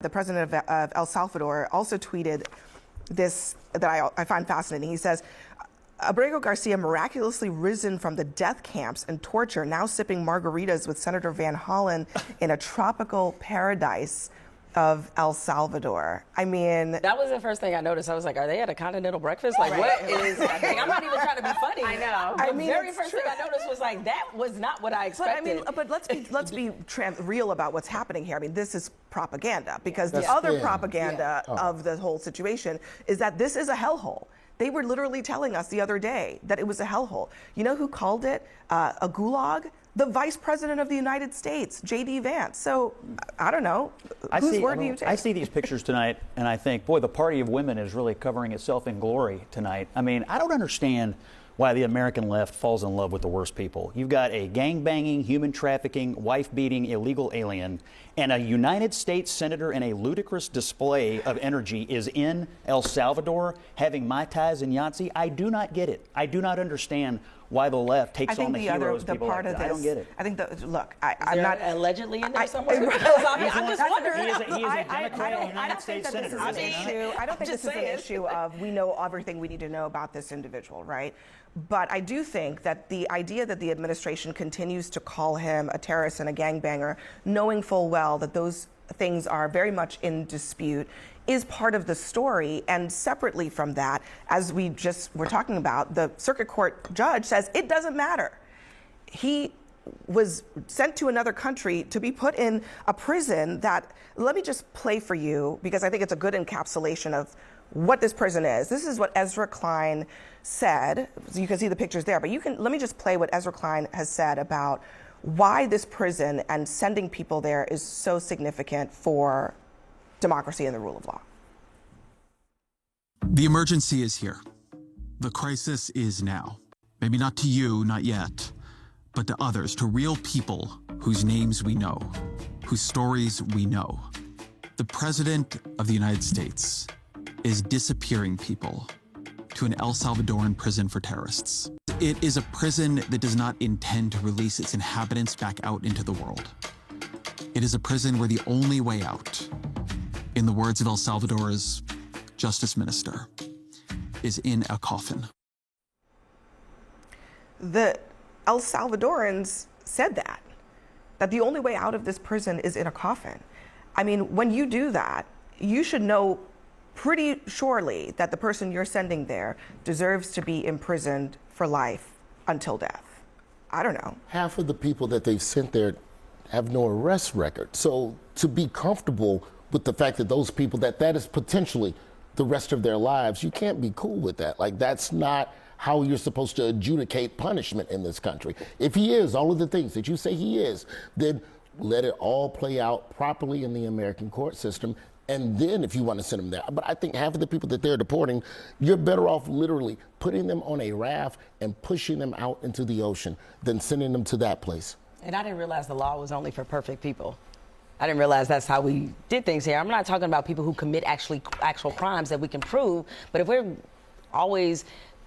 The president of El Salvador also tweeted this that I find fascinating. He says, Abrego Garcia miraculously risen from the death camps and torture, now sipping margaritas with Senator Van Hollen in a tropical paradise of El Salvador. I mean, that was the first thing I noticed. I was like, are they at a continental breakfast? Like, what is happening? I'm not even trying to be funny. I know. The very first thing I noticed was like, that was not what I expected. But let's be real about what's happening here. I mean, this is propaganda, because the other propaganda of the whole situation is that this is a hellhole. They were literally telling us the other day that it was a hellhole. You know who called it a gulag? The Vice President of the United States, J.D. Vance. So, I don't know. Whose word do you take? I see these pictures tonight, and I think, boy, the party of women is really covering itself in glory tonight. I mean, I don't understand why the American left falls in love with the worst people. You've got a gang-banging, human trafficking, wife-beating, illegal alien, and a United States senator in a ludicrous display of energy is in El Salvador having Mai Tais and Yahtzee. I do not get it. I do not understand why the left takes on the heroes. The part of this, I don't get it. I think I'm I'm not allegedly in there somewhere. I'm just wondering. He is a Democrat United States senator. I don't think this is an issue of we know everything we need to know about this individual, right? But I do think that the idea that the administration continues to call him a terrorist and a gangbanger, knowing full well that those things are very much in dispute, is part of the story. And separately from that, as we just were talking about, the circuit court judge says it doesn't matter. He was sent to another country to be put in a prison that, let me just play for you, because I think it's a good encapsulation of what this prison is. This is what Ezra Klein said. You can see the pictures there, but let me just play what Ezra Klein has said about why this prison and sending people there is so significant for democracy and the rule of law. The emergency is here. The crisis is now. Maybe not to you, not yet, but to others, to real people whose names we know, whose stories we know. The President of the United States is disappearing people to an El Salvadoran prison for terrorists. It is a prison that does not intend to release its inhabitants back out into the world. It is a prison where the only way out, in the words of El Salvador's Justice Minister, is in a coffin. The El Salvadorans said that the only way out of this prison is in a coffin. I mean, when you do that, you should know pretty surely that the person you're sending there deserves to be imprisoned for life until death. I don't know. Half of the people that they've sent there have no arrest record. So to be comfortable with the fact that those people, that is potentially the rest of their lives, you can't be cool with that. Like, that's not how you're supposed to adjudicate punishment in this country. If he is all of the things that you say he is, then let it all play out properly in the American court system. And then if you want to send them there. But I think half of the people that they're deporting, you're better off literally putting them on a raft and pushing them out into the ocean than sending them to that place. And I didn't realize the law was only for perfect people. I didn't realize that's how we did things here. I'm not talking about people who commit actual crimes that we can prove, but if we're always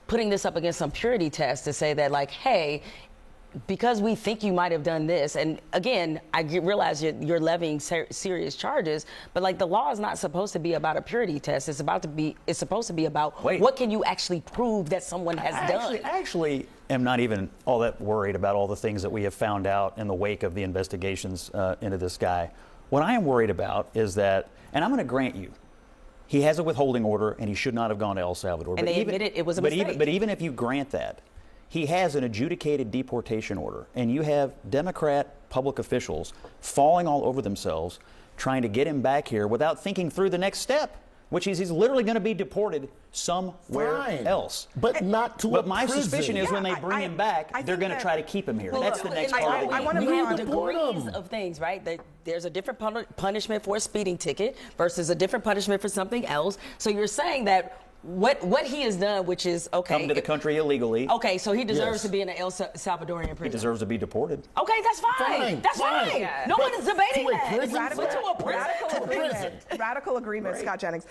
putting this up against some purity test to say that, like, hey, because we think you might have done this, and again, I realize you're levying serious charges, but like, the law is not supposed to be about a purity test. It's supposed to be about what can you actually prove that someone has done. I actually am not even all that worried about all the things that we have found out in the wake of the investigations into this guy. What I am worried about is that, and I'm going to grant you, he has a withholding order and he should not have gone to El Salvador. And they admitted it was a mistake. But even if you grant that, he has an adjudicated deportation order, and you have Democrat public officials falling all over themselves trying to get him back here without thinking through the next step, which is he's literally going to be deported somewhere else. But not to a But my prison. suspicion is when they bring him back, they're going to try to keep him here. That's the next part of the game. We have degrees of things, right? There's a different punishment for a speeding ticket versus a different punishment for something else. So you're saying that what he has done, which is, okay, come to the country illegally. Okay, so he deserves to be in an El Salvadorian prison. He deserves to be deported. Okay, that's fine. That's fine. No one is debating that. Radical agreement, Scott Jennings.